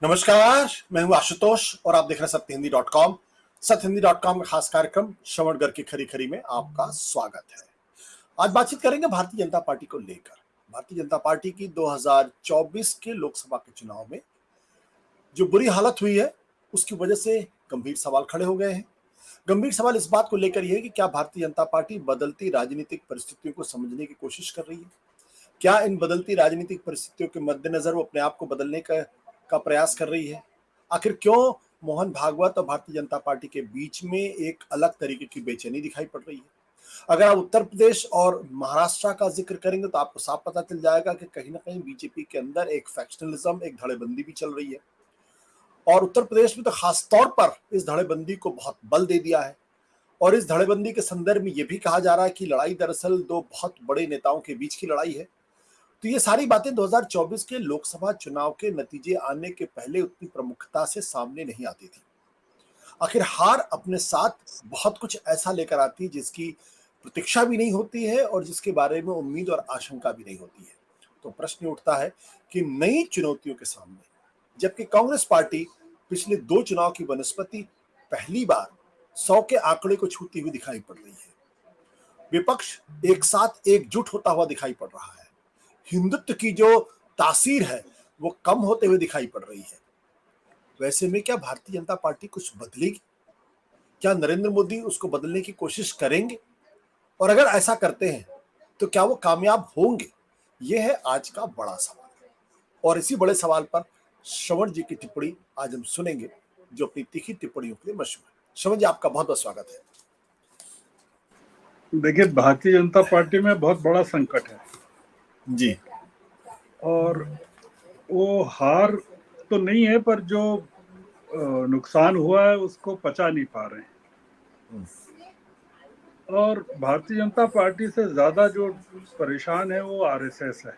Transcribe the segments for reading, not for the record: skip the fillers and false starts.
नमस्कार, मैं हूं आशुतोष और आप देख रहे हैं सत्य हिंदी डॉट कॉम। सत्य हिंदी डॉट कॉम का खास कार्यक्रम श्रवणगढ़ की खरी खरी में आपका स्वागत है। आज बातचीत करेंगे भारतीय जनता पार्टी को लेकर। भारतीय जनता पार्टी की 2024 के लोकसभा के चुनाव में जो बुरी हालत हुई है, उसकी वजह से गंभीर सवाल खड़े हो गए हैं। गंभीर सवाल इस बात को लेकर यह है कि क्या भारतीय जनता पार्टी बदलती राजनीतिक परिस्थितियों को समझने की कोशिश कर रही है? क्या इन बदलती राजनीतिक परिस्थितियों के मद्देनजर वो अपने आप को बदलने का प्रयास कर रही है? आखिर क्यों मोहन भागवत और भारतीय जनता पार्टी के बीच में एक अलग तरीके की बेचैनी दिखाई पड़ रही है? अगर आप उत्तर प्रदेश और महाराष्ट्र का जिक्र करेंगे तो आपको साफ पता चल जाएगा कि कहीं ना कहीं बीजेपी के अंदर एक फैक्शनलिज्म, एक धड़ेबंदी भी चल रही है। और उत्तर प्रदेश में तो खास तौर पर इस धड़ेबंदी को बहुत बल दे दिया है। और इस धड़ेबंदी के संदर्भ में यह भी कहा जा रहा है कि लड़ाई दरअसल दो बहुत बड़े नेताओं के बीच की लड़ाई है। तो ये सारी बातें 2024 के लोकसभा चुनाव के नतीजे आने के पहले उतनी प्रमुखता से सामने नहीं आती थी। आखिर हार अपने साथ बहुत कुछ ऐसा लेकर आती है जिसकी प्रतीक्षा भी नहीं होती है और जिसके बारे में उम्मीद और आशंका भी नहीं होती है। तो प्रश्न उठता है कि नई चुनौतियों के सामने जबकि कांग्रेस पार्टी पिछले दो चुनाव की बनस्पति पहली बार 100 के आंकड़े को छूती हुई दिखाई पड़ रही है, विपक्ष एक साथ एकजुट होता हुआ दिखाई पड़ रहा है, हिंदुत्व की जो तासीर है वो कम होते हुए दिखाई पड़ रही है। वैसे में क्या भारतीय जनता पार्टी कुछ बदलेगी? क्या नरेंद्र मोदी उसको बदलने की कोशिश करेंगे? और अगर ऐसा करते हैं तो क्या वो कामयाब होंगे? यह है आज का बड़ा सवाल। और इसी बड़े सवाल पर श्रवण जी की टिप्पणी आज हम सुनेंगे, जो अपनी तीखी टिप्पणियों के लिए मशहूर है। श्रवण जी, आपका बहुत बहुत स्वागत है। देखिए, भारतीय जनता पार्टी में बहुत बड़ा संकट है जी। और वो हार तो नहीं है, पर जो नुकसान हुआ है उसको पचा नहीं पा रहे हैं। और भारतीय जनता पार्टी से ज्यादा जो परेशान है वो आरएसएस है।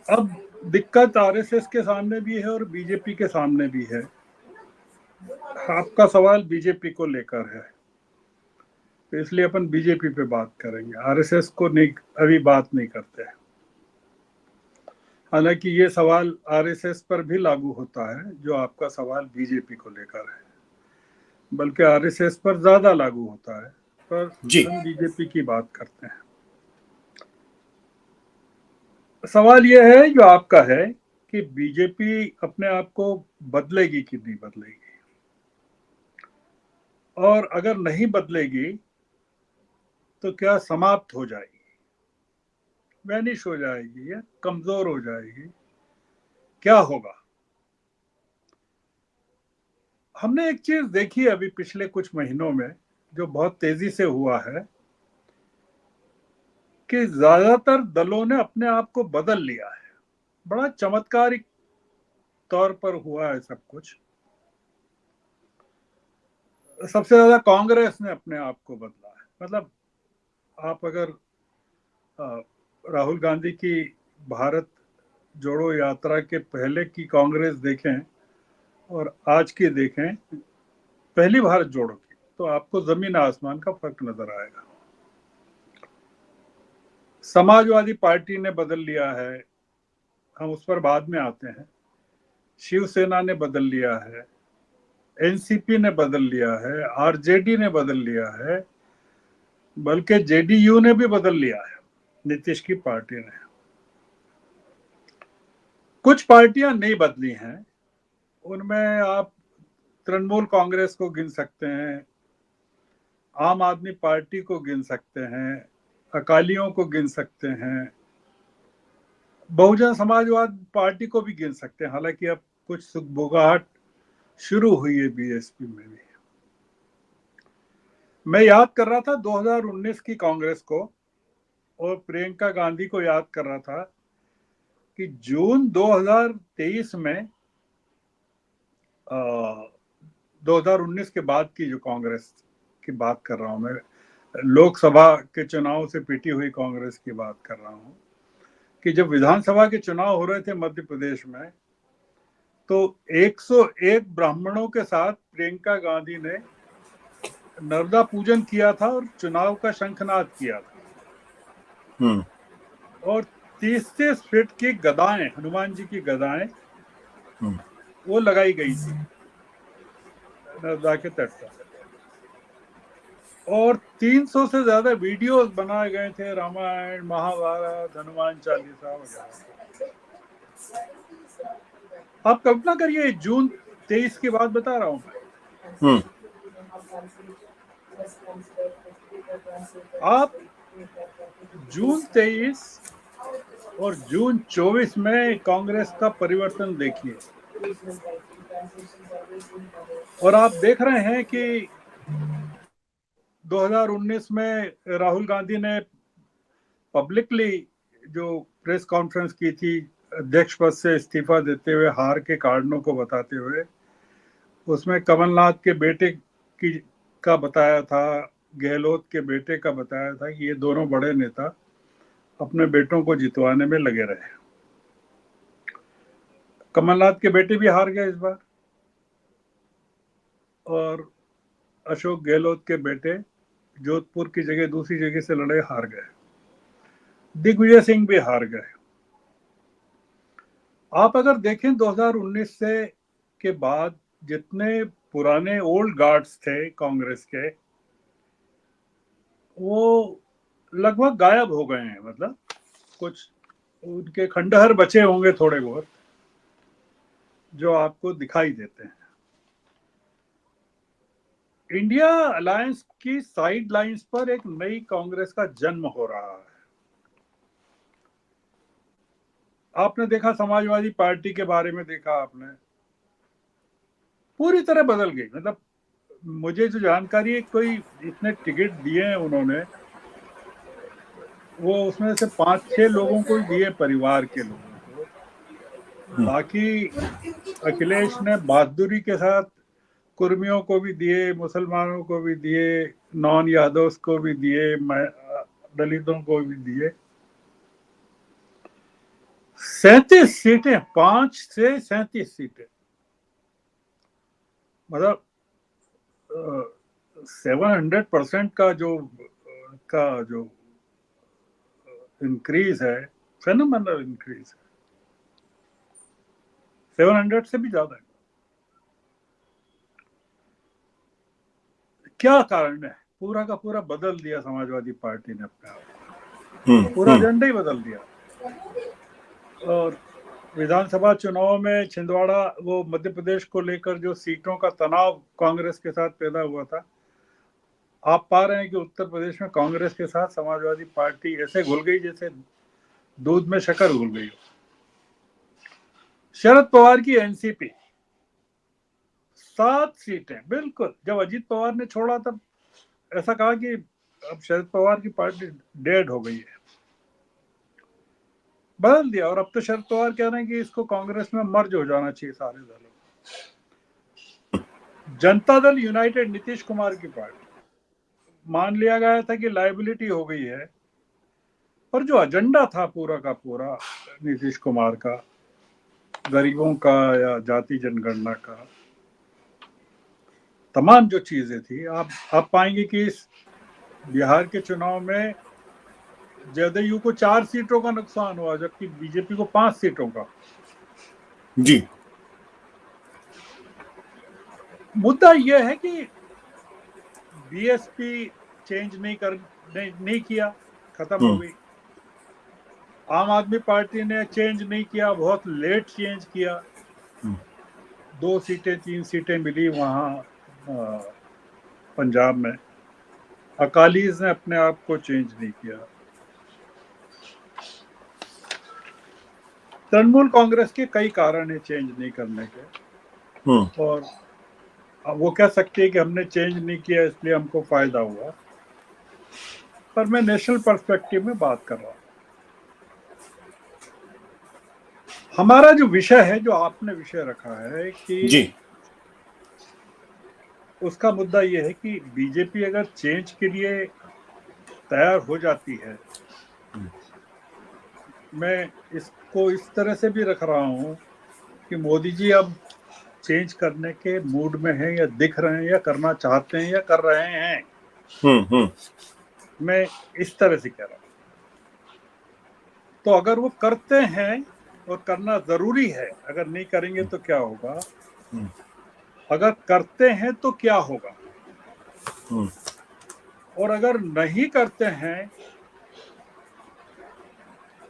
अब दिक्कत आरएसएस के सामने भी है और बीजेपी के सामने भी है। आपका सवाल बीजेपी को लेकर है, तो इसलिए अपन बीजेपी पे बात करेंगे, आरएसएस को नहीं अभी बात नहीं करते हैं। हालांकि ये सवाल आरएसएस पर भी लागू होता है, जो आपका सवाल बीजेपी को लेकर है, बल्कि आरएसएस पर ज्यादा लागू होता है, पर जी। हम बीजेपी की बात करते हैं। सवाल यह है जो आपका है कि बीजेपी अपने आप को बदलेगी कि नहीं बदलेगी, और अगर नहीं बदलेगी तो क्या समाप्त हो जाएगी, वैनिश हो जाएगी या कमजोर हो जाएगी, क्या होगा? हमने एक चीज देखी अभी पिछले कुछ महीनों में जो बहुत तेजी से हुआ है कि ज्यादातर दलों ने अपने आप को बदल लिया है। बड़ा चमत्कारिक तौर पर हुआ है सब कुछ। सबसे ज्यादा कांग्रेस ने अपने आप को बदला है। मतलब आप अगर राहुल गांधी की भारत जोड़ो यात्रा के पहले की कांग्रेस देखें और आज की देखें, पहली भारत जोड़ो की, तो आपको जमीन आसमान का फर्क नजर आएगा। समाजवादी पार्टी ने बदल लिया है, हम उस पर बाद में आते हैं। शिवसेना ने बदल लिया है, एनसीपी ने बदल लिया है, आरजेडी ने बदल लिया है, बल्कि जेडीयू ने भी बदल लिया है, नीतीश की पार्टी ने। कुछ पार्टियां नहीं बदली हैं, उनमें आप तृणमूल कांग्रेस को गिन सकते हैं, आम आदमी पार्टी को गिन सकते हैं, अकालियों को गिन सकते हैं, बहुजन समाजवाद पार्टी को भी गिन सकते हैं। हालांकि अब कुछ सुगबुगाहट शुरू हुई है बीएसपी में भी। मैं याद कर रहा था 2019 की कांग्रेस को और प्रियंका गांधी को याद कर रहा था कि जून 2023 में 2019 के बाद की जो कांग्रेस की बात कर रहा हूं मैं, लोकसभा के चुनाव से पिटी हुई कांग्रेस की बात कर रहा हूं, कि जब विधानसभा के चुनाव हो रहे थे मध्य प्रदेश में, तो 101 ब्राह्मणों के साथ प्रियंका गांधी ने नर्मदा पूजन किया था और चुनाव का शंखनाद किया था। और 30 फीट की गदाएं, हनुमान जी की गदाएं हम्म। वो लगाई गई थी नर्मदा के तट पर, और 300 से ज्यादा वीडियोस बनाए गए थे, रामायण, महाभारत, हनुमान चालीसा वगैरह। आप कल्पना करिए, जून 23 की बात बता रहा हूं मैं। आप जून 23 और जून 24 में कांग्रेस का परिवर्तन देखिए, और आप देख रहे हैं कि 2019 में राहुल गांधी ने पब्लिकली जो प्रेस कॉन्फ्रेंस की थी, अध्यक्ष पद से इस्तीफा देते हुए, हार के कारणों को बताते हुए, उसमें कमलनाथ के बेटे की का बताया था, गहलोत के बेटे का बताया था कि ये दोनों बड़े नेता अपने बेटों को जितवाने में लगे रहे। कमलनाथ के बेटे भी हार गए इस बार, और अशोक गहलोत के बेटे जोधपुर की जगह दूसरी जगह से लड़े, हार गए। दिग्विजय सिंह भी हार गए। आप अगर देखें 2019 से के बाद जितने पुराने ओल्ड गार्ड्स थे कांग्रेस के, वो लगभग गायब हो गए हैं। मतलब कुछ उनके खंडहर बचे होंगे थोड़े बहुत, जो आपको दिखाई देते हैं। इंडिया अलायंस की साइड लाइंस पर एक नई कांग्रेस का जन्म हो रहा है। आपने देखा समाजवादी पार्टी के बारे में, देखा आपने, पूरी तरह बदल गई। मतलब मुझे जो जानकारी है, कोई इतने टिकट दिए हैं उन्होंने, वो उसमें से 5-6 लोगों को ही दिए, परिवार के लोगों को। बाकी अखिलेश ने बहादुरी के साथ कुर्मियों को भी दिए, मुसलमानों को भी दिए, नॉन यादव्स को भी दिए, दलितों को भी दिए। 37 सीटें, 5 से 37 सीटें, मतलब 700% का जो इंक्रीज है, फेनोमेनल इंक्रीज है। 700 से भी ज्यादा है। क्या कारण है? पूरा का पूरा बदल दिया समाजवादी पार्टी ने अपने आप को, पूरा एजेंडा ही बदल दिया। और विधानसभा चुनाव में छिंदवाड़ा, वो मध्य प्रदेश को लेकर जो सीटों का तनाव कांग्रेस के साथ पैदा हुआ था, आप पा रहे हैं कि उत्तर प्रदेश में कांग्रेस के साथ समाजवादी पार्टी ऐसे घुल गई जैसे दूध में शक्कर घुल गई। शरद पवार की एनसीपी 7 सीटें, बिल्कुल। जब अजीत पवार ने छोड़ा तब ऐसा कहा कि अब शरद पवार की पार्टी डेड हो गई है। बदल दिया, और अब तो शरद पवार कह रहे हैं कि इसको कांग्रेस में मर्ज हो जाना चाहिए सारे दलों। जनता दल यूनाइटेड, नीतीश कुमार की पार्टी, मान लिया गया था कि लायबिलिटी हो गई है, पर जो एजेंडा था पूरा का पूरा नीतीश कुमार का, गरीबों का या जाति जनगणना का, तमाम जो चीजें थी, आप पाएंगे कि इस बिहार के चुनाव में जदयू को 4 सीटों का नुकसान हुआ, जबकि बीजेपी को 5 सीटों का। जी। मुद्दा यह है कि बीएसपी चेंज नहीं किया, खत्म हो गई। आम आदमी पार्टी ने चेंज नहीं किया, बहुत लेट चेंज किया। 2 सीटें 3 सीटें मिली वहां पंजाब में। अकालीज ने अपने आप को चेंज नहीं किया। तृणमूल कांग्रेस के कई कारण है चेंज नहीं करने के, और वो कह सकते हैं कि हमने चेंज नहीं किया इसलिए हमको फायदा हुआ, पर मैं नेशनल पर्सपेक्टिव में बात कर रहा हूं। हमारा जो विषय है, जो आपने विषय रखा है कि जी। उसका मुद्दा यह है कि बीजेपी अगर चेंज के लिए तैयार हो जाती है, मैं इसको इस तरह से भी रख रहा हूं कि मोदी जी अब चेंज करने के मूड में हैं, या दिख रहे हैं, या करना चाहते हैं, या कर रहे हैं। मैं इस तरह से कह रहा हूं। तो अगर वो करते हैं और करना जरूरी है, अगर नहीं करेंगे तो क्या होगा, अगर करते हैं तो क्या होगा, और अगर नहीं करते हैं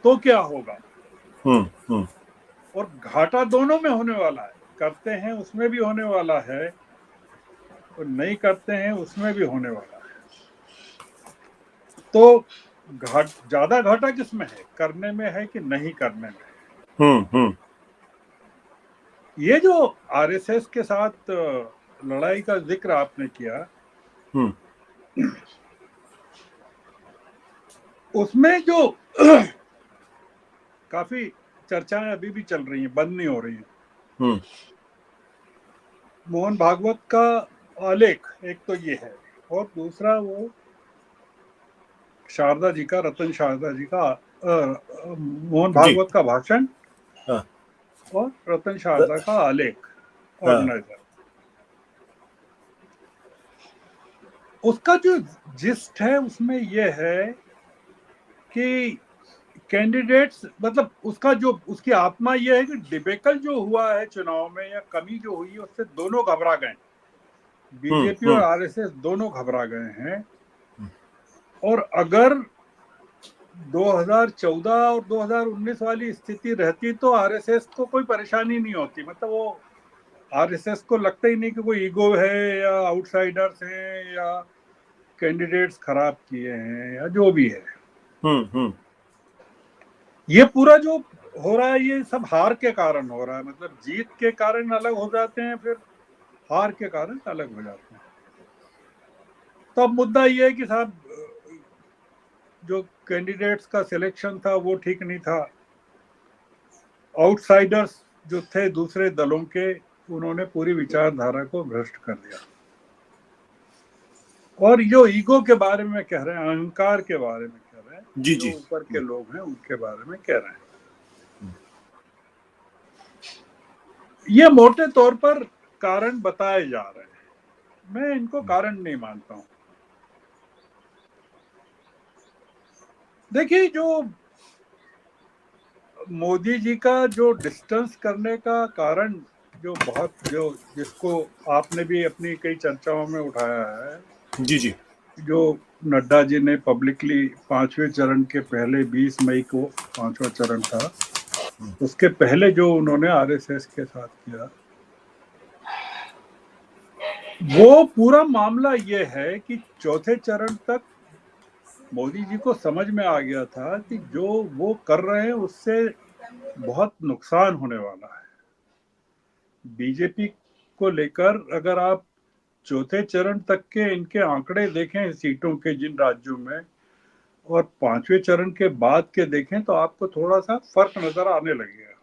तो क्या होगा। और घाटा दोनों में होने वाला है, करते हैं उसमें भी होने वाला है और नहीं करते हैं उसमें भी होने वाला है। तो ज्यादा घाटा किसमें है, करने में है कि नहीं करने में है। ये जो आरएसएस के साथ लड़ाई का जिक्र आपने किया, उसमें जो काफी चर्चाएं अभी भी चल रही हैं, बंद नहीं हो रही हैं। मोहन भागवत का आलेख एक तो ये है, और दूसरा वो शारदा जी का, रतन शारदा जी का मोहन जी। भागवत का भाषण हाँ, और रतन शारदा का आलेख ऑर्गेनाइजर। उसका जो जिस्ट है उसमें ये है कि कैंडिडेट्स, मतलब उसका जो, उसकी आत्मा यह है कि डिबेकल जो हुआ है चुनाव में या कमी जो हुई है उससे दोनों घबरा गए, बीजेपी और आरएसएस दोनों घबरा गए हैं। और अगर 2014 और 2019 वाली स्थिति रहती तो आरएसएस को कोई परेशानी नहीं होती, मतलब वो आरएसएस को लगता ही नहीं कि कोई ईगो है या आउटसाइडर्स हैं या कैंडिडेट्स खराब किए हैं या जो भी है। ये पूरा जो हो रहा है ये सब हार के कारण हो रहा है, मतलब जीत के कारण अलग हो जाते हैं, फिर हार के कारण अलग हो जाते हैं। तो अब मुद्दा ये है कि साहब जो कैंडिडेट्स का सिलेक्शन था वो ठीक नहीं था, आउटसाइडर्स जो थे दूसरे दलों के, उन्होंने पूरी विचारधारा को भ्रष्ट कर दिया। और जो ईगो के बारे में कह रहे हैं, अहंकार के बारे में कह रहे हैं, जी जो जी। ऊपर के लोग हैं उनके बारे में कह रहे हैं, ये मोटे तौर पर कारण बताए जा रहे हैं। मैं इनको कारण नहीं मानता हूं। देखिए, जो मोदी जी का जो डिस्टेंस करने का कारण, जो बहुत, जो जिसको आपने भी अपनी कई चर्चाओं में उठाया है, जी जी। जो नड्डा जी ने पब्लिकली 5वें चरण के पहले 20 मई को 5वां चरण था, उसके पहले जो उन्होंने आरएसएस के साथ किया, वो पूरा मामला ये है कि चौथे चरण तक मोदी जी को समझ में आ गया था कि जो वो कर रहे हैं उससे बहुत नुकसान होने वाला है बीजेपी को लेकर। अगर आप चौथे चरण तक के इनके आंकड़े देखें सीटों के जिन राज्यों में, और 5वें चरण के बाद के देखें, तो आपको थोड़ा सा फर्क नजर आने लगेगा।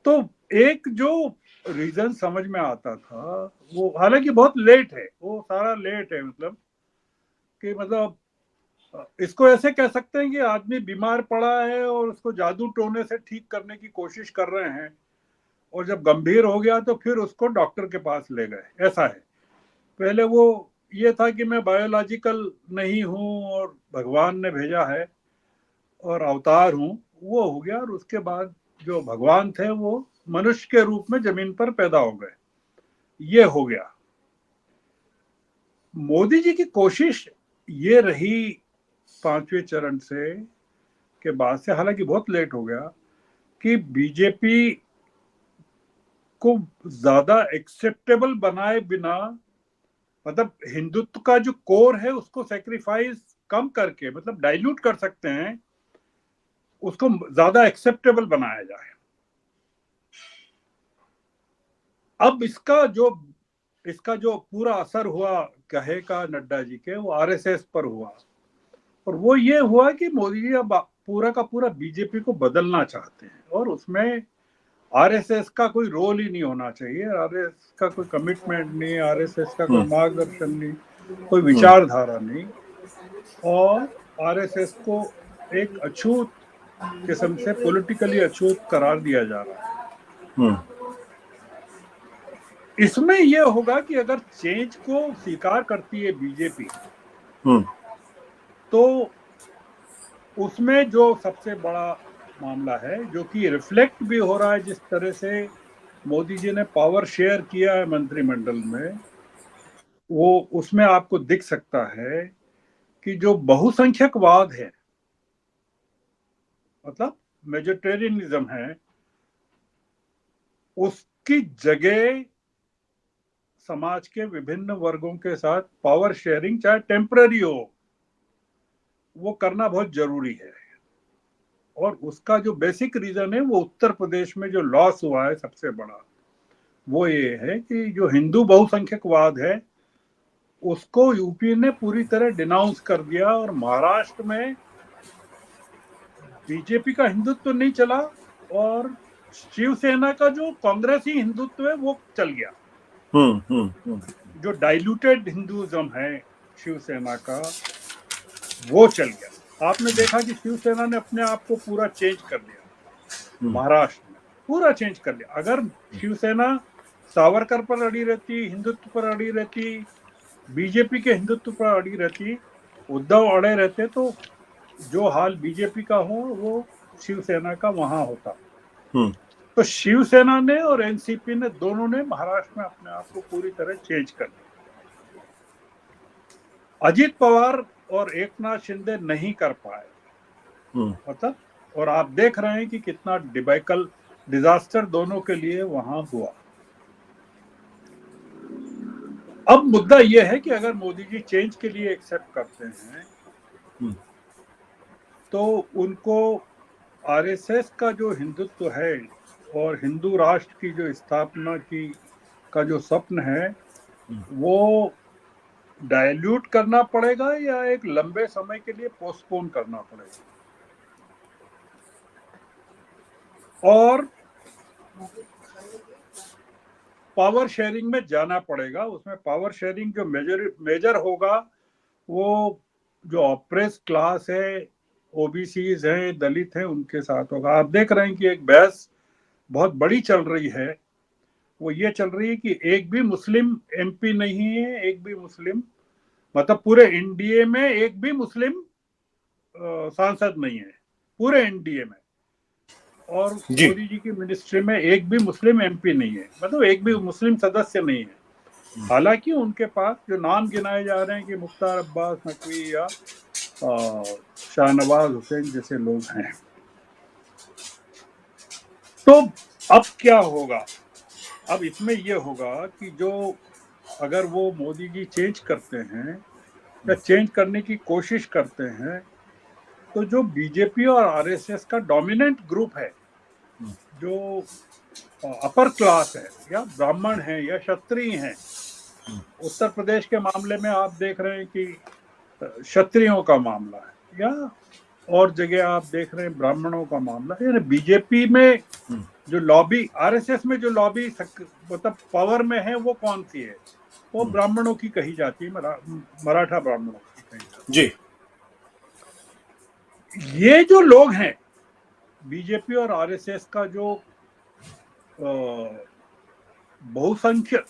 तो एक जो रीजन समझ में आता था, वो हालांकि बहुत लेट है, वो सारा लेट है, मतलब कि मतलब इसको ऐसे कह सकते हैं कि आदमी बीमार पड़ा है और उसको जादू टोने से ठीक करने की कोशिश कर रहे हैं, और जब गंभीर हो गया तो फिर उसको डॉक्टर के पास ले गए, ऐसा है। पहले वो ये था कि मैं बायोलॉजिकल नहीं हूं और भगवान ने भेजा है और अवतार हूं, वो हो गया। और उसके बाद जो भगवान थे वो मनुष्य के रूप में जमीन पर पैदा हो गए, ये हो गया। मोदी जी की कोशिश ये रही 5वें चरण से के बाद से, हालांकि बहुत लेट हो गया, कि बीजेपी को ज्यादा एक्सेप्टेबल बनाए बिना, मतलब हिंदुत्व का जो कोर है उसको सेक्रीफाइस कम करके, मतलब डाइल्यूट कर सकते हैं, उसको ज्यादा एक्सेप्टेबल बनाया जाए। अब इसका जो पूरा असर हुआ कहे का नड्डा जी के, वो आरएसएस पर हुआ, और वो ये हुआ कि मोदी जी अब पूरा का पूरा बीजेपी को बदलना चाहते हैं, और उसमें आरएसएस का कोई रोल ही नहीं होना चाहिए, आरएसएस का कोई कमिटमेंट नहीं, आरएसएस का कोई मार्गदर्शन नहीं, कोई विचारधारा नहीं, और आरएसएस को एक अछूत किस्म से पॉलिटिकली अछूत करार दिया जा रहा है। इसमें यह होगा कि अगर चेंज को स्वीकार करती है बीजेपी, तो उसमें जो सबसे बड़ा मामला है, जो कि रिफ्लेक्ट भी हो रहा है जिस तरह से मोदी जी ने पावर शेयर किया है मंत्रिमंडल में, वो उसमें आपको दिख सकता है कि जो बहुसंख्यकवाद है, मतलब मेजोरिटेरियनिज्म है, उसकी जगह समाज के विभिन्न वर्गों के साथ पावर शेयरिंग, चाहे टेम्पररी हो, वो करना बहुत जरूरी है। और उसका जो बेसिक रीजन है, वो उत्तर प्रदेश में जो लॉस हुआ है सबसे बड़ा, वो ये है कि जो हिंदू बहुसंख्यकवाद है उसको यूपी ने पूरी तरह डिनाउंस कर दिया, और महाराष्ट्र में बीजेपी का हिंदुत्व नहीं चला, और शिवसेना का जो कांग्रेसी हिंदुत्व है वो चल गया। हम्म। जो डाइल्यूटेड हिंदुइज्म है शिवसेना का, वो चल गया। आपने देखा कि शिवसेना ने अपने आप को पूरा चेंज कर लिया, महाराष्ट्र में पूरा चेंज कर लिया। अगर शिवसेना सावरकर पर अड़ी रहती, हिंदुत्व पर अड़ी रहती, बीजेपी के हिंदुत्व पर अड़ी रहती, उद्धव अड़े रहते, तो जो हाल बीजेपी का हो वो शिवसेना का वहां होता। हम्म। तो शिवसेना ने और एनसीपी ने, दोनों ने महाराष्ट्र में अपने आप को पूरी तरह चेंज कर दिया। अजीत पवार और एकनाथ शिंदे नहीं कर पाए, मतलब। और आप देख रहे हैं कि कितना डिबैकल, डिजास्टर दोनों के लिए वहां हुआ। अब मुद्दा यह है कि अगर मोदी जी चेंज के लिए एक्सेप्ट करते हैं, तो उनको आरएसएस का जो हिंदुत्व है और हिंदू राष्ट्र की जो स्थापना की का जो स्वप्न है, वो डायल्यूट करना पड़ेगा या एक लंबे समय के लिए पोस्टपोन करना पड़ेगा। और पावर शेयरिंग में जाना पड़ेगा। उसमें पावर शेयरिंग जो मेजर होगा, वो जो ऑप्रेस क्लास है, ओबीसीज हैं, दलित हैं, उनके साथ होगा। आप देख रहे हैं कि एक बहस बहुत बड़ी चल रही है, वो ये चल रही है कि एक भी मुस्लिम एमपी नहीं है, एक भी मुस्लिम, मतलब पूरे एनडीए में एक भी मुस्लिम सांसद नहीं है, पूरे एनडीए में। और जी। मोदी जी की मिनिस्ट्री में एक भी मुस्लिम एमपी नहीं है, मतलब एक भी मुस्लिम सदस्य नहीं है। हालांकि उनके पास जो नाम गिनाए जा रहे हैं कि मुख्तार अब्बास नकवी या शाहनवाज हुसैन जैसे लोग हैं। तो अब क्या होगा? अब इसमें यह होगा कि जो, अगर वो मोदी जी चेंज करते हैं या चेंज करने की कोशिश करते हैं, तो जो बीजेपी और आरएसएस का डोमिनेंट ग्रुप है, जो अपर क्लास है या ब्राह्मण है या क्षत्रिय हैं, उत्तर प्रदेश के मामले में आप देख रहे हैं कि क्षत्रियों का मामला है, या और जगह आप देख रहे हैं ब्राह्मणों का मामला है। यानी बीजेपी में जो लॉबी, आरएसएस में जो लॉबी मतलब पावर में है, वो कौन सी है? वो ब्राह्मणों की कही जाती है, मराठा ब्राह्मणों की कही जाती जी। है। ये जो लोग हैं, बीजेपी और आरएसएस का जो बहुसंख्यक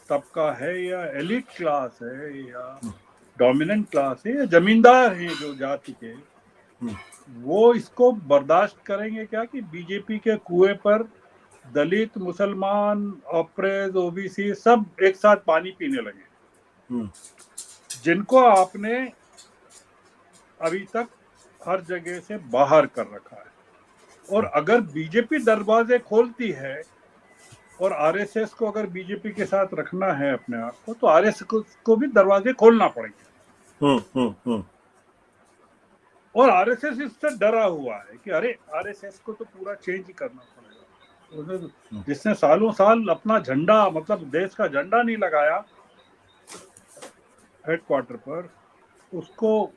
तबका है, या एलिट क्लास है, या डोमिनेंट क्लास है, या जमींदार हैं जो जाति के, वो इसको बर्दाश्त करेंगे क्या कि बीजेपी के कुएं पर दलित, मुसलमान, ऑप्रेस, ओबीसी सब एक साथ पानी पीने लगे, जिनको आपने अभी तक हर जगह से बाहर कर रखा है। और अगर बीजेपी दरवाजे खोलती है, और आरएसएस को अगर बीजेपी के साथ रखना है अपने आप को, तो आरएसएस को भी दरवाजे खोलना पड़ेंगे। और आरएसएस इससे डरा हुआ है कि अरे, आरएसएस को तो पूरा चेंज ही करना पड़ेगा। जिसने सालों साल अपना झंडा, मतलब देश का झंडा नहीं लगाया हेडक्वार्टर पर, उसको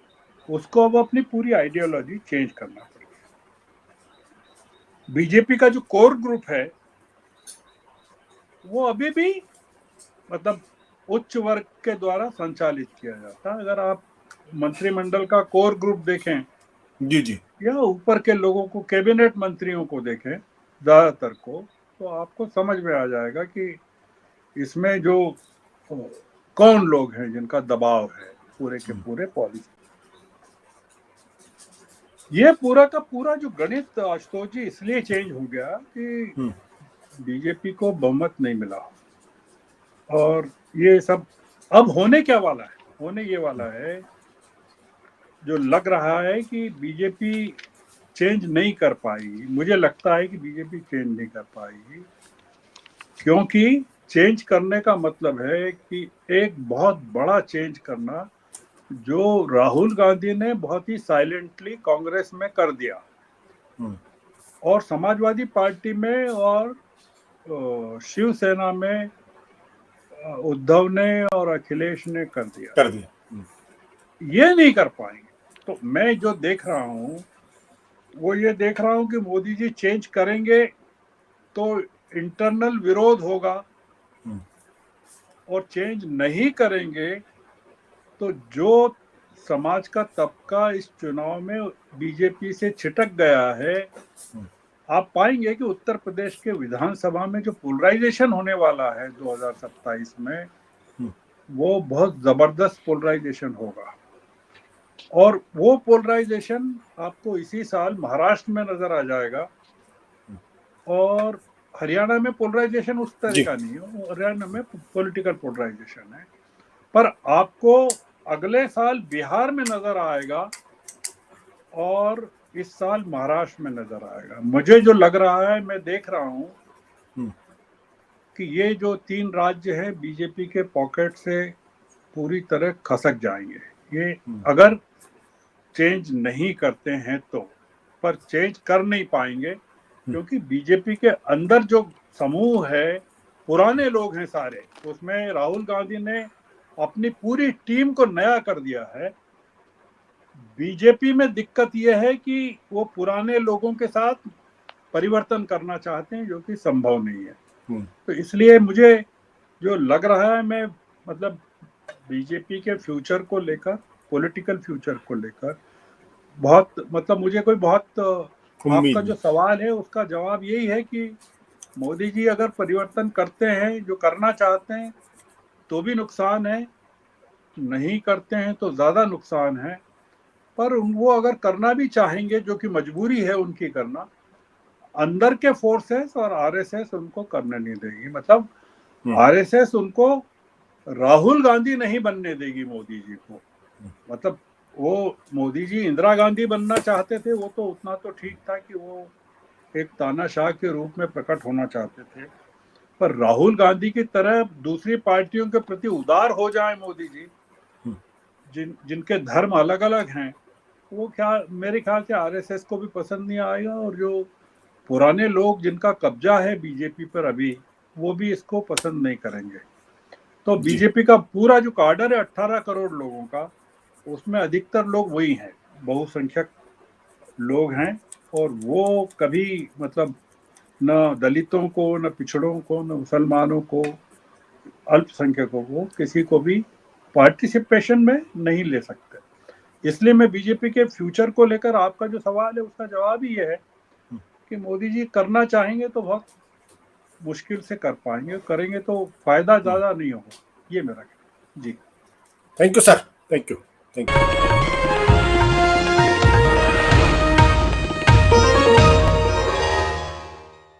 उसको अब अपनी पूरी आइडियोलॉजी चेंज करना पड़ेगा। बीजेपी का जो कोर ग्रुप है, वो अभी भी, मतलब उच्च वर्ग के द्वारा संचालित किया जाता है। अगर आप मंत्रिमंडल का कोर ग्रुप देखें, जी जी। या ऊपर के लोगों को, कैबिनेट मंत्रियों को देखें ज्यादातर को, तो आपको समझ में आ जाएगा कि इसमें जो कौन लोग हैं जिनका दबाव है पूरे के पूरे पॉलिसी। ये पूरा का पूरा जो गणित आशुतोष जी इसलिए चेंज हो गया कि बीजेपी को बहुमत नहीं मिला और ये सब अब होने क्या वाला है, होने ये वाला है जो लग रहा है कि बीजेपी चेंज नहीं कर पाएगी। मुझे लगता है कि बीजेपी चेंज नहीं कर पाएगी क्योंकि चेंज करने का मतलब है कि एक बहुत बड़ा चेंज करना जो राहुल गांधी ने बहुत ही साइलेंटली कांग्रेस में कर दिया और समाजवादी पार्टी में और शिवसेना में उद्धव ने और अखिलेश ने कर दिया। ये नहीं कर पाएंगे। तो मैं जो देख रहा हूं वो ये देख रहा हूं कि मोदी जी चेंज करेंगे तो इंटरनल विरोध होगा और चेंज नहीं करेंगे तो जो समाज का तबका इस चुनाव में बीजेपी से छिटक गया है, आप पाएंगे कि उत्तर प्रदेश के विधानसभा में जो पोलराइजेशन होने वाला है 2027 में वो बहुत जबरदस्त पोलराइजेशन होगा और वो पोलराइजेशन आपको इसी साल महाराष्ट्र में नजर आ जाएगा और हरियाणा में पोलराइजेशन उस तरह का नहीं है, हरियाणा में पॉलिटिकल पोलराइजेशन है, पर आपको अगले साल बिहार में नजर आएगा और इस साल महाराष्ट्र में नजर आएगा। मुझे जो लग रहा है, मैं देख रहा हूं कि ये जो 3 राज्य हैं बीजेपी के पॉकेट से पूरी तरह खसक जाएंगे ये अगर चेंज नहीं करते हैं तो, पर चेंज कर नहीं पाएंगे क्योंकि बीजेपी के अंदर जो समूह है पुराने लोग हैं सारे, उसमें राहुल गांधी ने अपनी पूरी टीम को नया कर दिया है। बीजेपी में दिक्कत यह है कि वो पुराने लोगों के साथ परिवर्तन करना चाहते हैं जो कि संभव नहीं है। तो इसलिए मुझे जो लग रहा है, मैं मतलब बीजेपी के फ्यूचर को लेकर, पॉलिटिकल फ्यूचर को लेकर बहुत मतलब मुझे कोई बहुत आपका जो सवाल है उसका जवाब यही है कि मोदी जी अगर परिवर्तन करते हैं जो करना चाहते हैं तो भी नुकसान है, नहीं करते हैं तो ज्यादा नुकसान है, पर वो अगर करना भी चाहेंगे जो कि मजबूरी है उनकी करना, अंदर के फोर्सेस और आरएसएस उनको करने नहीं देगी। मतलब आरएसएस उनको राहुल गांधी नहीं बनने देगी मोदी जी को। मतलब वो मोदी जी इंदिरा गांधी बनना चाहते थे, वो तो उतना तो ठीक था कि वो एक तानाशाह के रूप में प्रकट होना चाहते थे, पर राहुल गांधी की तरह दूसरी पार्टियों के प्रति उदार हो जाए मोदी जी, जिनके धर्म अलग अलग हैं, वो क्या मेरे ख्याल से आरएसएस को भी पसंद नहीं आएगा और जो पुराने लोग जिनका कब्जा है बीजेपी पर अभी, वो भी इसको पसंद नहीं करेंगे। तो बीजेपी का पूरा जो कार्डर है 18 करोड़ लोगों का, उसमें अधिकतर लोग वही हैं, बहुसंख्यक लोग हैं और वो कभी मतलब न दलितों को, न पिछड़ों को, न मुसलमानों को, अल्पसंख्यकों को, किसी को भी पार्टिसिपेशन में नहीं ले सकते। इसलिए मैं बीजेपी के फ्यूचर को लेकर आपका जो सवाल है उसका जवाब ही है कि मोदी जी करना चाहेंगे तो बहुत मुश्किल से कर पाएंगे, करेंगे तो फायदा ज्यादा नहीं होगा, ये मेरा कहना। जी thank you sir, thank you.